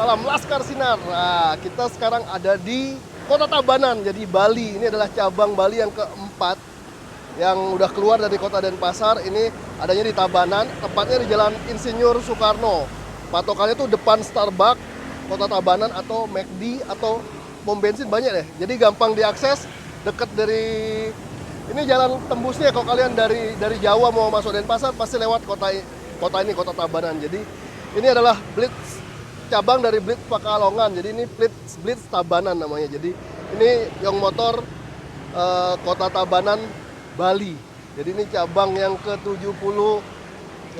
salam Laskar Sinar. Nah, kita sekarang ada di Kota Tabanan, jadi Bali. Ini adalah cabang Bali yang keempat yang udah keluar dari Kota Denpasar. Ini adanya di Tabanan, tepatnya di Jalan Insinyur Soekarno. Patokannya tuh depan Starbucks, Kota Tabanan atau McD atau pom bensin banyak deh. Jadi gampang diakses, deket dari ini jalan tembusnya. Kalau kalian dari Jawa mau masuk Denpasar pasti lewat kota ini, Kota Tabanan. Jadi ini adalah Blitz, cabang dari Blitz Pekalongan. Jadi ini Blitz Tabanan namanya. Jadi ini Young Motor Kota Tabanan Bali. Jadi ini cabang yang ke-70,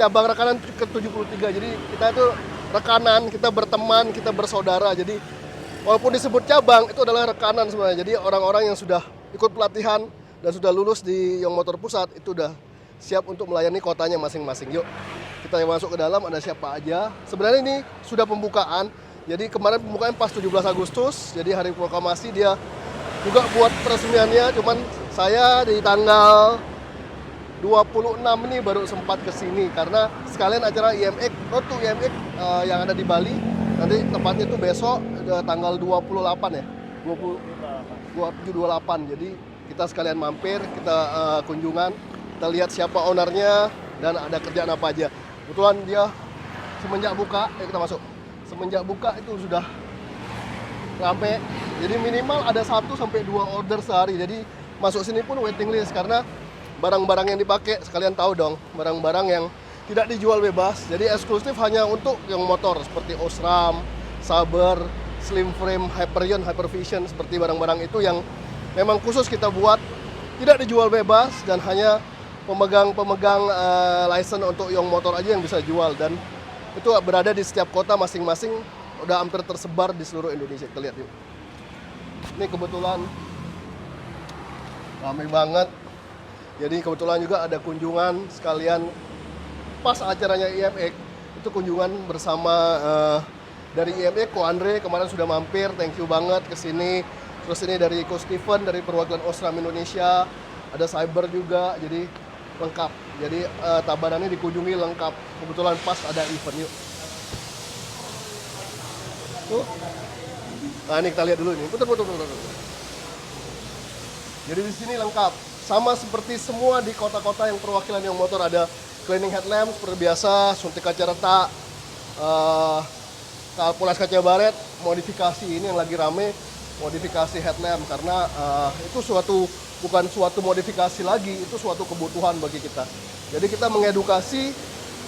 cabang rekanan ke-73. Jadi kita itu rekanan, kita berteman, kita bersaudara. Jadi walaupun disebut cabang, itu adalah rekanan sebenarnya. Jadi orang-orang yang sudah ikut pelatihan dan sudah lulus di Young Motor Pusat itu udah siap untuk melayani kotanya masing-masing. Yuk, kita masuk ke dalam, ada siapa aja. Sebenarnya ini sudah pembukaan. Jadi kemarin pembukaan pas 17 Agustus, jadi hari proklamasi dia juga buat peresmiannya. Cuman saya di tanggal 26 ini baru sempat kesini karena sekalian acara IMX, Road to IMX yang ada di Bali. Nanti tepatnya itu besok tanggal 28 ya, 27-28. Jadi kita sekalian mampir, kita kunjungan, kita lihat siapa ownernya dan ada kerjaan apa aja. Kebetulan dia semenjak buka, kita masuk. Semenjak buka itu sudah ramai. Jadi minimal ada 1 sampai 2 order sehari. Jadi masuk sini pun waiting list karena barang-barang yang dipakai, sekalian tahu dong, barang-barang yang tidak dijual bebas. Jadi eksklusif hanya untuk yang motor seperti Osram, Saber, Slim Frame, Hyperion, Hypervision, seperti barang-barang itu yang memang khusus kita buat, tidak dijual bebas dan hanya pemegang license untuk Young Motor aja yang bisa jual. Dan itu berada di setiap kota masing-masing, udah hampir tersebar di seluruh Indonesia. Kita lihat yuk. Ini kebetulan ramai banget. Jadi kebetulan juga ada kunjungan sekalian pas acaranya IMX. Itu kunjungan bersama dari IMX, Ko Andre kemarin sudah mampir, thank you banget ke sini. Terus ini dari Ko Steven dari perwakilan Osram Indonesia, ada Cyber juga, jadi lengkap. Jadi Tabanan ini dikunjungi lengkap. Kebetulan pas ada event, yuk. Tuh. Nah ini kita lihat dulu nih, putar. Jadi di sini lengkap, sama seperti semua di kota-kota yang perwakilan Young Motor. Ada cleaning headlamp seperti biasa, suntik kaca retak, poles kaca baret, modifikasi ini yang lagi rame, modifikasi headlamp karena itu bukan suatu modifikasi lagi, itu suatu kebutuhan bagi kita. Jadi kita mengedukasi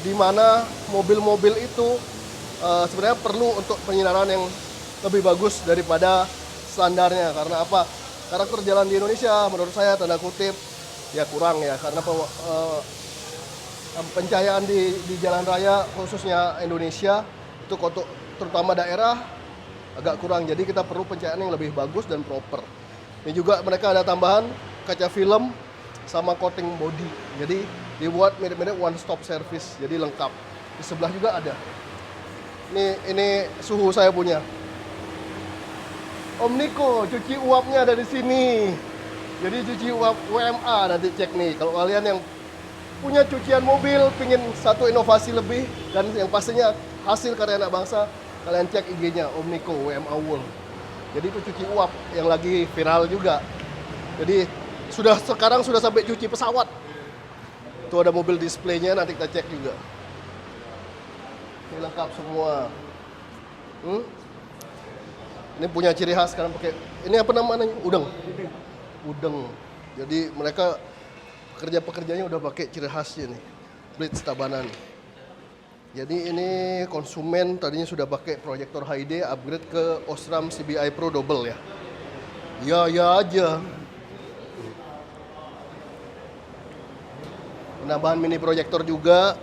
di mana mobil-mobil itu sebenarnya perlu untuk penyinaran yang lebih bagus daripada standarnya. Karena apa? Karakter jalan di Indonesia menurut saya tanda kutip ya kurang ya, karena pencahayaan di jalan raya khususnya Indonesia itu terutama daerah agak kurang. Jadi kita perlu pencahayaan yang lebih bagus dan proper. Ini juga mereka ada tambahan kaca film sama coating body. Jadi dibuat mirip-mirip one stop service, jadi lengkap. Di sebelah juga ada. Ini suhu saya punya. Om Niko, cuci uapnya ada di sini. Jadi cuci uap WMA nanti cek nih. Kalau kalian yang punya cucian mobil, pingin satu inovasi lebih dan yang pastinya hasil karya anak bangsa, kalian cek IG-nya Om Niko WMA Wool. Jadi itu cuci uap yang lagi viral juga. Jadi sekarang sudah sampai cuci pesawat. Itu ada mobil displaynya, nanti kita cek juga. Ini lengkap semua. Ini punya ciri khas sekarang pakai. Ini apa namanya? Udeng. Jadi mereka pekerjanya udah pakai ciri khasnya nih. Blitz Tabanan. Jadi ini konsumen tadinya sudah pakai proyektor HD, upgrade ke Osram CBI Pro Double ya. Ya aja. Penambahan mini proyektor juga.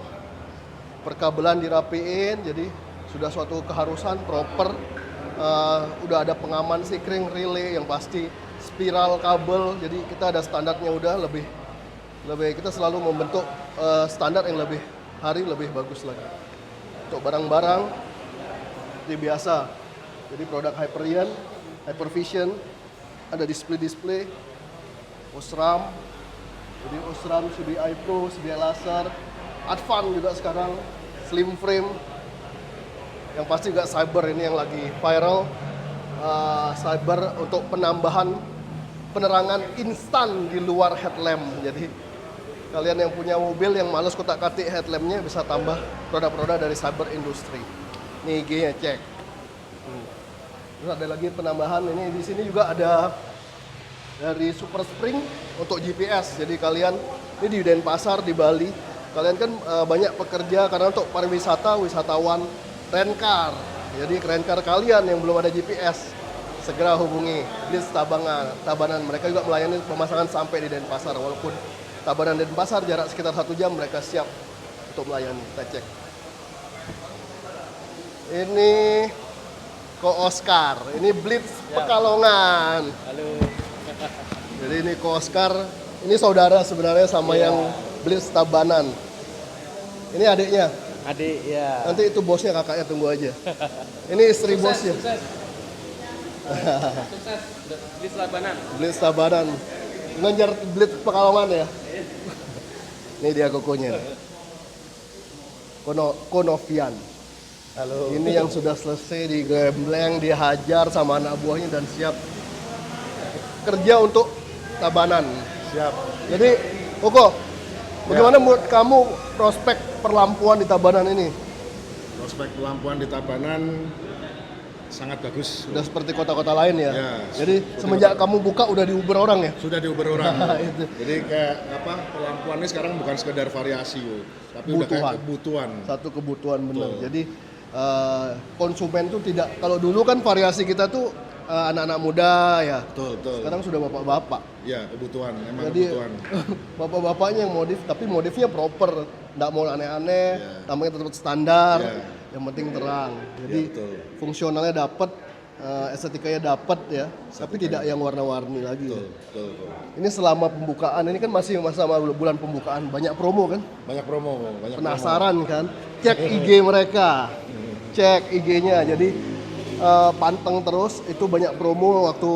Perkabelan dirapiin, jadi sudah suatu keharusan proper. Udah ada pengaman sikring, relay yang pasti, spiral kabel. Jadi kita ada standarnya, udah lebih kita selalu membentuk standar yang lebih bagus lagi. Untuk barang-barang seperti biasa. Jadi produk Hyperion, Hypervision, ada display Osram. Jadi Osram CBI Pro, CBI Laser, Advan juga sekarang, Slim Frame. Yang pasti juga Cyber ini yang lagi viral. Cyber untuk penambahan penerangan instan di luar headlamp. Jadi kalian yang punya mobil yang males kotak-katik headlampnya bisa tambah produk-produk dari Cyber Industry. Ini IG-nya cek. Terus ada lagi penambahan ini di sini juga ada dari Super Spring untuk GPS. Jadi kalian ini di Denpasar di Bali, kalian kan banyak pekerja karena untuk pariwisata, wisatawan, rent car. Jadi rent car kalian yang belum ada GPS, segera hubungi Blitz Tabanan. Mereka juga melayani pemasangan sampai di Denpasar. Walaupun Tabanan Denpasar jarak sekitar 1 jam, mereka siap untuk melayani. Kita cek. Ini Ko Oscar, ini Blitz Pekalongan. Halo. Jadi ini Ko Oscar, ini saudara sebenarnya sama yang Blitz Tabanan. Ini adiknya. Adik ya. Nanti itu bosnya, kakaknya, tunggu aja. Ini istri bosnya. Sukses. Blitz Tabanan. Blitz Tabanan. Ngejar Blitz Pekalongan ya. Ini dia kokonya. Konovian. Halo. Ini yang sudah selesai digembleng, dihajar sama anak buahnya dan siap kerja untuk Tabanan. Siap. Jadi, Koko, bagaimana menurut kamu prospek perlampuan di Tabanan ini? Prospek pelampuan di Tabanan sangat bagus. Sudah seperti kota-kota lain ya? Ya, Jadi seperti semenjak kota. kamu buka udah diuber orang ya? Sudah diuber orang. Itu. Jadi kayak apa? Pelampuan ini sekarang bukan sekedar variasi, tapi udah kayak kebutuhan. Satu kebutuhan benar. Betul. Jadi konsumen tuh tidak, kalau dulu kan variasi kita tuh anak-anak muda ya. Betul, betul. Sekarang sudah bapak-bapak. Ya, kebutuhan, emang Jadi kebutuhan. bapak-bapaknya yang modif, tapi modifnya proper, nggak mau aneh-aneh, Ya. namanya tetap standar, Ya. yang penting terang. Jadi Ya, betul. fungsionalnya dapat, estetikanya dapat ya, tapi tidak yang warna-warni lagi. Betul, Ya. betul, betul. Ini selama pembukaan, ini kan masih masa bulan pembukaan, banyak promo kan? Banyak promo, banyak Penasaran kan? Cek IG mereka, cek IG-nya. Jadi panteng terus, itu banyak promo waktu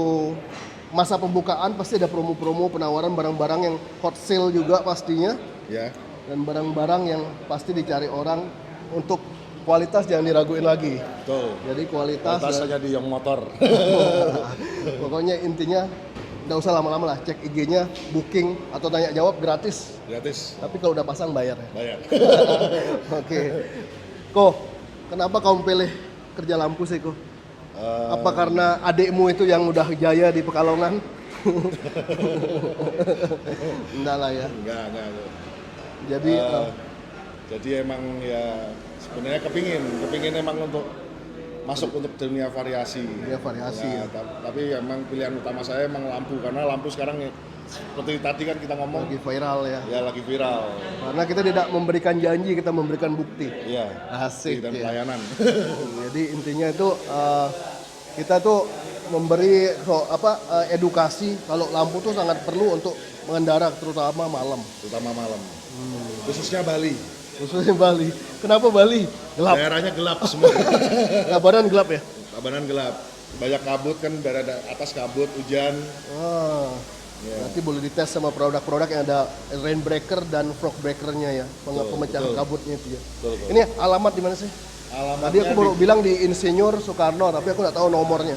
masa pembukaan, pasti ada promo-promo penawaran barang-barang yang hot sale juga pastinya, promo. Ya, dan barang-barang yang pasti dicari orang untuk kualitas jangan diraguin lagi. betul. Jadi kualitas Atasnya di Young Motor. pokoknya intinya nggak usah lama-lama lah, cek IG-nya, booking atau tanya jawab gratis. Gratis, Tapi kalau udah pasang bayar ya. bayar. Oke. Ko, kenapa kamu pilih kerja lampu sih, Ko? Apa karena adikmu itu yang udah jaya di Pekalongan? Enggak lah ya. Enggak. Jadi Jadi emang ya sebenarnya kepingin emang untuk masuk untuk dunia variasi. Dunia variasi, Ya, tapi emang pilihan utama saya emang lampu, karena lampu sekarang ya, seperti tadi kan kita ngomong lagi viral ya. ya lagi viral. Karena kita tidak memberikan janji, kita memberikan bukti. Iya. Asik Dan ya. pelayanan. Jadi intinya itu kita tuh memberi edukasi kalau lampu tuh sangat perlu untuk mengendara terutama malam. Terutama malam. Khususnya Bali. Khususnya Bali. Kenapa Bali? Gelap. Daerahnya gelap semua. Tabanan gelap ya? Tabanan gelap. Banyak kabut kan, daerah atas kabut, hujan. Ah, Ya. Berarti boleh dites sama produk-produk yang ada rain breaker dan fog breakernya ya, pemecah betul. kabutnya itu ya. Betul. Ini alamat di mana sih? Alamatnya Tadi aku baru bilang di Insinyur Soekarno, tapi aku nggak tahu nomornya.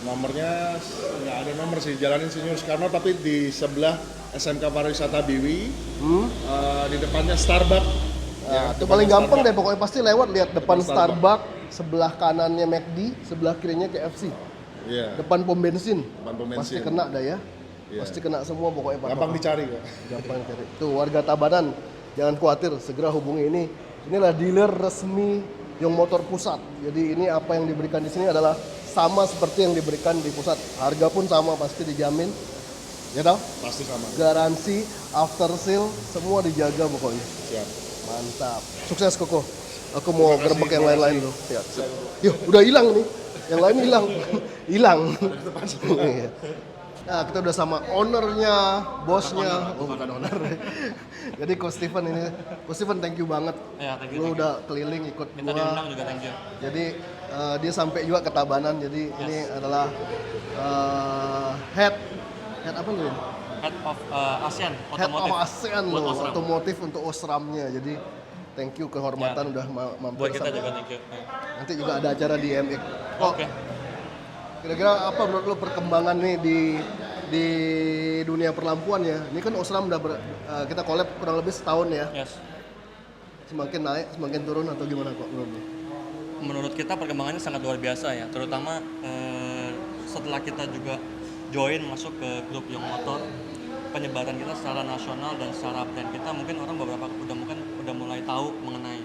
nomornya nggak ada nomor sih, Jalan Insinyur Soekarno, tapi di sebelah SMK Pariwisata Biwi, di depannya Starbucks. Nah, itu depannya paling gampang deh, Starbucks. pokoknya pasti lewat, lihat depan Depan Starbucks, sebelah kanannya McD, sebelah kirinya KFC, Iya, depan pom bensin. depan pom Pasti bensin. kena dah ya. Iya. Pasti kena semua pokoknya Pak. Gampang dicari kok. Gampang cari. Tuh warga Tabanan, jangan khawatir, segera hubungi ini. Inilah dealer resmi Young Motor Pusat. Jadi ini apa yang diberikan di sini adalah sama seperti yang diberikan di pusat. Harga pun sama, pasti dijamin. Ya toh? Pasti sama. Garansi, after sale, semua dijaga pokoknya. Siap. Mantap. Sukses Koko. Aku mau Terima kasih, gerbek yang terima lain-lain loh. Siap. Yuk, udah hilang nih. Yang lain hilang. Hilang. Iya. Nah, kita udah sama ownernya, bosnya. Oh, bukan owner. Jadi Ko Steven ini, Ko Steven thank you banget. Ya, thank you. Lu udah keliling ikut Minta gua. diundang juga, thank you. Jadi dia sampai juga ke Tabanan. Jadi ini adalah head apa lu? Head of ASEAN Head Otomotif. of ASEAN Buat loh, Osram. otomotif untuk Osramnya. Jadi thank you kehormatan udah mampir. Buat kita sampai- juga thank you. Nanti juga ada acara di MX. Kok Oke. kira-kira apa menurut lo perkembangan nih di dunia perlampuan ya? Ini kan Osram udah kita collab kurang lebih setahun ya. Yes. Semakin naik, semakin turun atau gimana kok menurut lo? Menurut kita perkembangannya sangat luar biasa ya, terutama setelah kita juga join masuk ke grup Young Motor, penyebaran kita secara nasional dan secara brand kita mungkin orang beberapa udah mulai tahu mengenai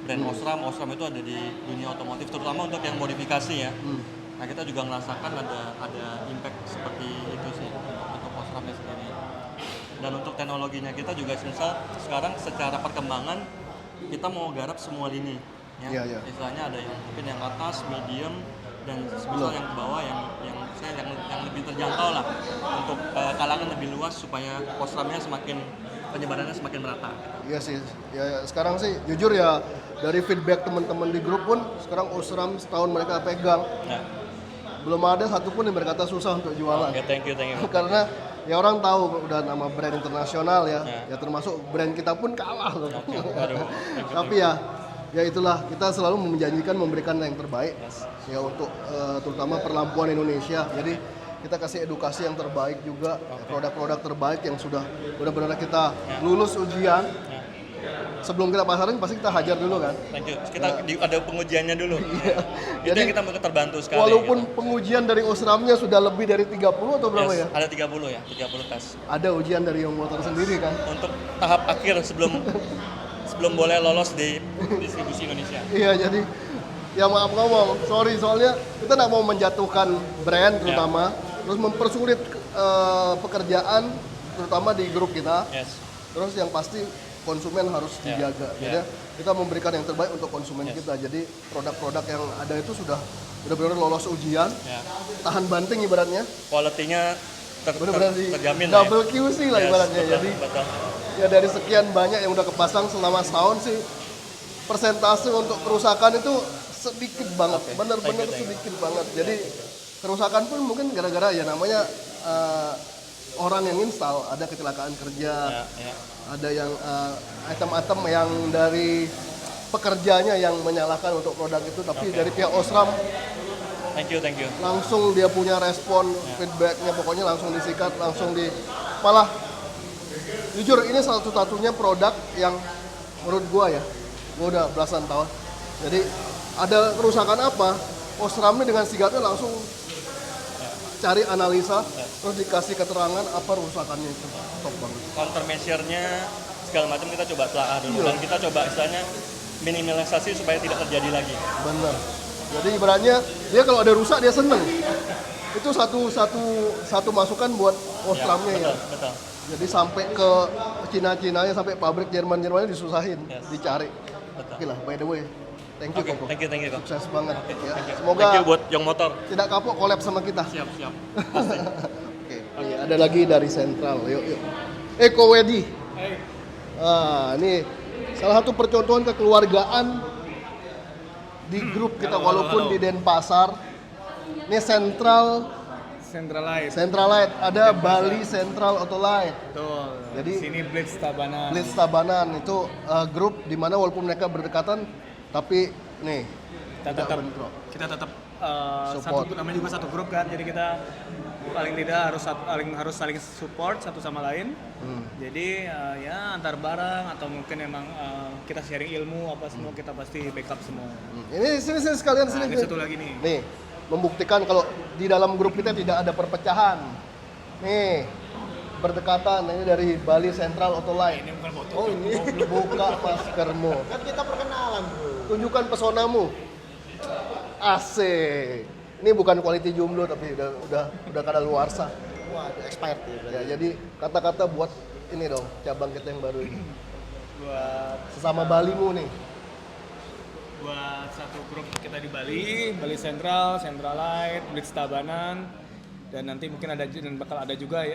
brand Osram. Osram itu ada di dunia otomotif, terutama untuk yang modifikasi ya. Nah kita juga merasakan ada impact seperti itu sih untuk Osramnya sendiri. Dan untuk teknologinya kita juga sekarang secara perkembangan kita mau garap semua lini. Ya. Iya, iya. Istilahnya ada yang mungkin yang atas, medium, dan semisal yang ke bawah yang lebih terjangkau lah untuk kalangan lebih luas supaya Osramnya penyebarannya semakin merata. Iya sih, ya sekarang sih jujur ya dari feedback teman-teman di grup pun sekarang Osram setahun mereka pegang Ya. belum ada satupun yang berkata susah untuk jualan. Oke, thank you. Karena ya orang tahu udah nama brand internasional ya, Ya. ya termasuk brand kita pun kalah loh. Oke, waduh. Thank you. Tapi ya itulah kita selalu menjanjikan memberikan yang terbaik Yes. ya untuk terutama perlampuan Indonesia. Jadi kita kasih edukasi yang terbaik juga, produk-produk terbaik yang sudah benar-benar kita lulus ujian. Ya. Sebelum kita pasarin pasti kita hajar dulu kan. Thank you. Kita ada pengujiannya dulu. Itu Jadi, yang kita terbantu sekali. Walaupun gitu. pengujian dari Osramnya sudah lebih dari 30 atau berapa Yes, ya? ada 30 ya, 30 tes. Ada ujian dari Young Motor sendiri kan. Untuk tahap akhir sebelum boleh lolos di distribusi Indonesia. Iya, jadi ya maaf ngomong, sorry soalnya kita nggak mau menjatuhkan brand terutama, terus mempersulit pekerjaan terutama di grup kita. Yes. Terus yang pasti konsumen harus dijaga. Jadi kita memberikan yang terbaik untuk konsumen kita. Jadi produk-produk yang ada itu sudah benar-benar lolos ujian, tahan banting ibaratnya. Quality-nya Benar-benar terjamin double lah ya. QC lah ibaratnya. Betul, Jadi betul. ya dari sekian banyak yang udah kepasang selama setahun sih persentase untuk kerusakan itu sedikit banget, benar-benar Thank you. sedikit banget. Jadi kerusakan pun mungkin gara-gara ya namanya orang yang install ada kecelakaan kerja, Ya. ada yang item-item yang dari pekerjanya yang menyalahkan untuk produk itu, tapi dari pihak Osram Thank you. langsung dia punya respon feedbacknya, pokoknya langsung disikat, malah jujur ini satu-satunya produk yang menurut gua udah belasan tahun, jadi ada kerusakan apa, Osramnya dengan sigatnya langsung cari analisa, terus dikasih keterangan apa kerusakannya itu, top banget. Countermeasure-nya segala macam kita coba telaah dulu dan kita coba istilahnya minimalisasi supaya tidak terjadi lagi. Bener. Jadi ibaratnya dia kalau ada rusak dia seneng. Itu satu masukan buat Osramnya ya. Betul. Jadi sampai ke Cina-Cinanya, sampai pabrik Jerman-Jermannya disusahin, dicari. Betul. Oke lah, by the way, thank you Oke, Koko. thank you Koko. Sukses banget. Ya. Thank you. Semoga Thank you buat Young Motor. tidak kapok collab sama kita. Siap. Oke. Ini ada lagi dari Sentral. Yuk. Eko Wedi. Ini salah satu percontohan kekeluargaan di grup kita walaupun di Denpasar. Ini Centralite, ada Bali Central Autolite. Betul. Jadi sini Blitz Tabanan. Blitz Tabanan itu grup di mana walaupun mereka berdekatan tapi nih kita tetap Support. namanya juga satu grup kan, jadi kita paling tidak harus saling support satu sama lain. Jadi ya antar barang atau mungkin emang kita sharing ilmu apa semua kita pasti backup semua. Ini sini sekalian sini. Ini satu lagi nih. Nih, membuktikan kalau di dalam grup kita tidak ada perpecahan. Nih, berdekatan. Ini dari Bali Central Autolite. Ini bukan foto. Oh ini buka maskermu. Kan kita perkenalan bro. Tunjukkan pesonamu. Asik. Ini bukan quality jomblo tapi udah kadaluarsa. Wah, itu expired ya berarti. Ya, jadi kata-kata buat ini dong cabang kita yang baru ini. Buat Sesama Balimu nih. buat satu grup kita di Bali, Bali Central, Centralite, Blitz Tabanan, dan nanti mungkin bakal ada juga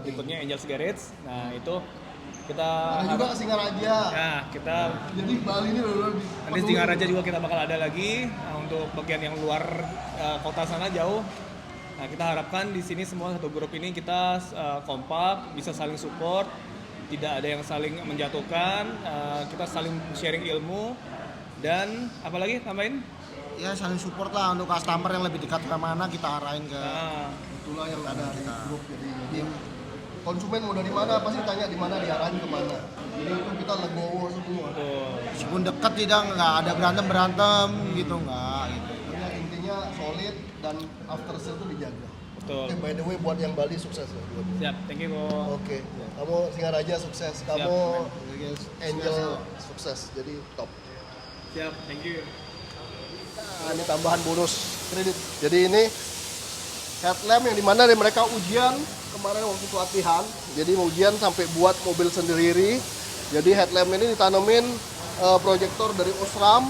berikutnya Angels Garage. Nah itu kita Ada juga Singaraja. Nah kita Jadi Bali ini benar-benar nanti di Singaraja juga kita bakal ada lagi untuk bagian yang luar kota sana jauh. Nah kita harapkan di sini semua satu grup ini kita kompak, bisa saling support, tidak ada yang saling menjatuhkan, kita saling sharing ilmu dan apalagi tambahin? Ya saling support lah untuk customer yang lebih dekat ke mana kita arahin ke. Itulah yang ada di grup. Jadi konsumen mau dari mana pasti tanya di mana, diarahin kemana. Jadi itu kita legowo semua. Meskipun dekat tidak nggak ada berantem gitu nggak gitu. Karena intinya solid dan after sale itu dijaga. Betul. Oke, by the way buat yang Bali sukses ya. Siap, thank you Ko. Oke, kamu Singaraja sukses, kamu Angel sukses, jadi top. Siap, thank you. Nah, ini tambahan bonus kredit. Jadi ini headlamp yang dimana mereka ujian kemarin waktu pelatihan. Jadi ujian sampai buat mobil sendiri. Jadi headlamp ini ditanemin proyektor dari Osram,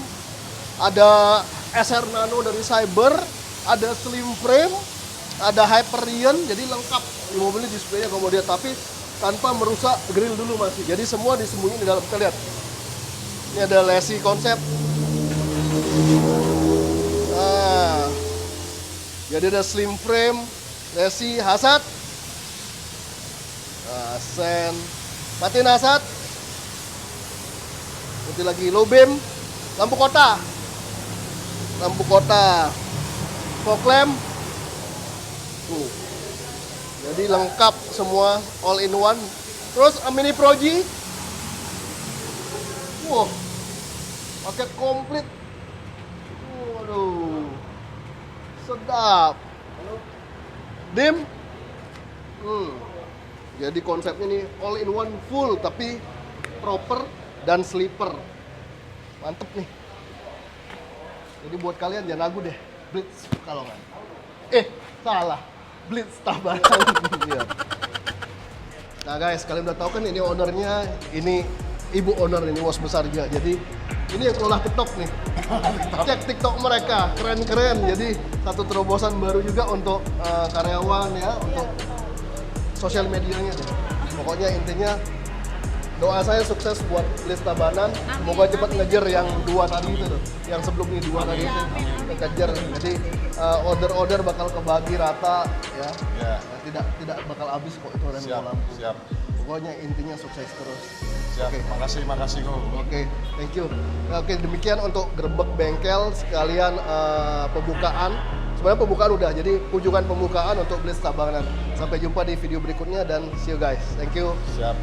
ada SR Nano dari Cyber, ada slim frame, ada Hyperion, jadi lengkap di mobil ini displaynya kalau mau lihat, tapi tanpa merusak grill dulu masih. Jadi semua disembunyiin di dalam. Kita lihat. Ini ada lesi konsep. Nah, jadi ada slim frame, lesi, hasad, sen, matiin hasad, putih lagi low beam, lampu kota, fog lamp, tuh. Jadi lengkap semua, all in one. Terus mini proji, wow, paket komplit. Waduh, sedap. Dim, jadi konsepnya nih all in one full tapi proper dan sleeper. Mantep nih. Jadi buat kalian jangan ragu deh, Blitz Pekalongan. Salah, Blitz Tabanan. Iya. Nah guys, kalian udah tahu kan ini ownernya, ini ibu owner ini bos besar juga. Jadi ini yang kelola TikTok nih. Cek TikTok mereka, keren-keren. Jadi satu terobosan baru juga untuk karyawan ya, untuk sosial medianya deh. Pokoknya intinya doa saya sukses buat Blitz Tabanan. Semoga cepat ngejar yang dua tadi itu tuh. Yang sebelum ini dua tadi itu kejar. Jadi order-order bakal kebagi rata ya. Tidak bakal habis kok itu rem kolam. Siap. Pokoknya intinya sukses terus. Siap. Oke. Makasih kok. Oke, thank you. Oke, demikian untuk gerbek bengkel sekalian pembukaan. Sebenarnya pembukaan udah, jadi kunjungan pembukaan untuk Blitz Tabanan. Sampai jumpa di video berikutnya dan see you guys. Thank you. Siap.